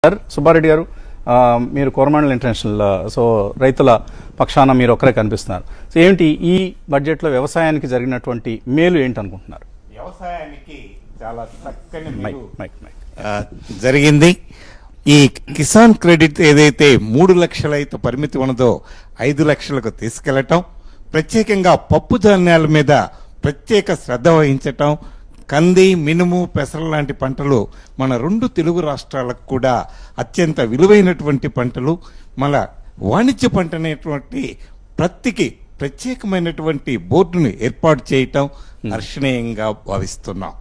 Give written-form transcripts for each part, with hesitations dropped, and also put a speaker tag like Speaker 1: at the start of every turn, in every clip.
Speaker 1: Sir Subbareddy గారు, మీరు Coromandel international so రైతుల పక్షాన మీరు ఒక్కరే కనిపిస్తున్నారు. సో ఏంటి ఈ బడ్జెట్లో వ్యవసాయానికి జరిగినటువంటి మేలు ఏంటి అనుకుంటున్నారు?
Speaker 2: వ్యవసాయానికి చాలా చక్కని జరిగింది. ఈ కిసాన్ క్రెడిట్ ఏదైతే 3 లక్షలైతే పరిమితి ఉన్నదో 5 లక్షలకు తీసుకెళ్లటం, ప్రత్యేకంగా పప్పు ధాన్యాల మీద ప్రత్యేక శ్రద్ధ వహించటం, కంది, మినుము, పెసర లాంటి పంటలు మన 2 తెలుగు రాష్ట్రాలకు కూడా అత్యంత విలువైనటువంటి పంటలు. మన వాణిజ్య పంట అనేటువంటి ప్రత్తికి ప్రత్యేకమైనటువంటి బోర్డును ఏర్పాటు చేయటం హర్షణీయంగా భావిస్తున్నాం.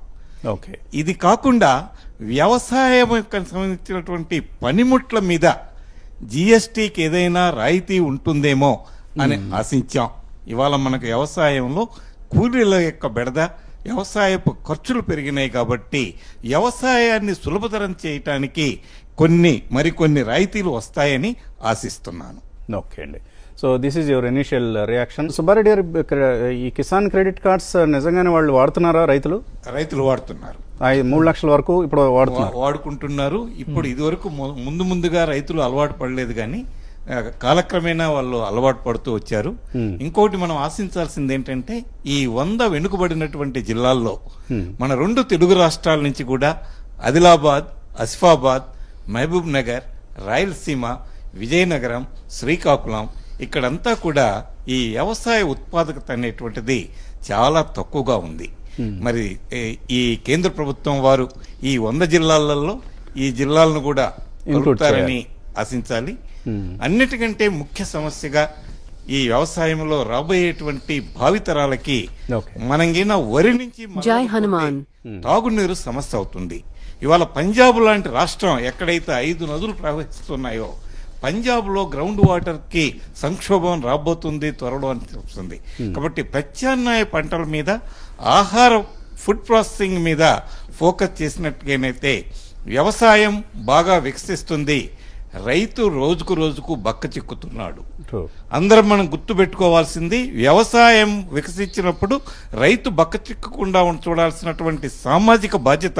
Speaker 1: ఓకే,
Speaker 2: ఇది కాకుండా వ్యవసాయం సంబంధించినటువంటి పనిముట్ల మీద జిఎస్టీకి ఏదైనా రాయితీ ఉంటుందేమో అని ఆశించాం. ఇవాళ మనకు వ్యవసాయంలో కూలీల యొక్క బెడద, వ్యవసాయపు ఖర్చులు పెరిగినాయి కాబట్టి వ్యవసాయాన్ని సులభతరం చేయటానికి మరికొన్ని రాయితీలు వస్తాయని ఆశిస్తున్నాను.
Speaker 1: ఓకే అండి, so this is your initial reaction. Subbareddy గారు, ఈ కిసాన్ క్రెడిట్ కార్డ్స్ నిజంగానే వాళ్ళు వాడుతున్నారా? రైతులు
Speaker 2: వాడుతున్నారు.
Speaker 1: 3 లక్షల వరకు ఇప్పుడు
Speaker 2: వాడుకుంటున్నారు. ఇప్పుడు ఇదివరకు ముందుగా రైతులు అలవాటు పడలేదు, కానీ కాలక్రమేణా వాళ్ళు అలవాటు పడుతూ వచ్చారు. ఇంకోటి మనం ఆశించాల్సింది ఏంటంటే, ఈ 100 వెనుకబడినటువంటి జిల్లాల్లో మన 2 తెలుగు రాష్ట్రాల నుంచి కూడా ఆదిలాబాద్, ఆసిఫాబాద్, మహబూబ్ నగర్, రాయలసీమ, విజయనగరం, శ్రీకాకుళం ఇక్కడంతా కూడా ఈ వ్యవసాయ ఉత్పాదకత అనేటువంటిది చాలా తక్కువగా ఉంది. మరి ఈ కేంద్ర ప్రభుత్వం వారు ఈ 100 జిల్లాలలో ఈ జిల్లాలను కూడా కలుపుతారని ఆశించాలి. అన్నిటికంటే ముఖ్య సమస్యగా ఈ వ్యవసాయంలో రాబోయేటువంటి భావితరాలకి మనంగిన వరి నుంచి తాగునీరు సమస్య అవుతుంది. ఇవాళ పంజాబ్ లాంటి రాష్ట్రం ఎక్కడైతే 5 నదులు ప్రవహిస్తున్నాయో, పంజాబ్ లో గ్రౌండ్ వాటర్ కి సంక్షోభం రాబోతుంది త్వరలో అని చెప్తుంది. కాబట్టి ప్రత్యామ్నాయ పంటల మీద, ఆహార ఫుడ్ ప్రాసెసింగ్ మీద ఫోకస్ చేసినట్టుగానైతే వ్యవసాయం బాగా వికసిస్తుంది. రైతు రోజుకు బక్క చిక్కుతున్నాడు. అందరం మనం గుర్తు పెట్టుకోవాల్సింది, వ్యవసాయం వికసించినప్పుడు రైతు బక్క చిక్కకుండా చూడాల్సినటువంటి సామాజిక బాధ్యత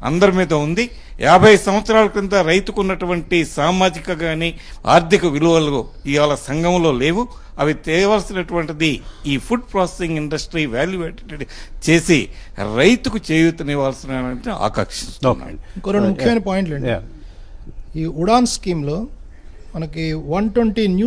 Speaker 2: అందరి మీద ఉంది. 50 సంవత్సరాల క్రింద రైతుకున్నటువంటి సామాజిక గాని ఆర్థిక విలువలు ఇవాళ సంఘంలో లేవు. అవి తేవలసినటువంటిది ఈ ఫుడ్ ప్రాసెసింగ్ ఇండస్ట్రీ వాల్యుయేటెడ్ చేసి రైతుకు చేయూతనివ్వాల్సిన ఆకాంక్షిస్తున్నాను.
Speaker 3: ఇంకో 2 ముఖ్యమైన పాయింట్లు అండి. ఈ ఉడాన్ స్కీమ్లో మనకి 120 న్యూ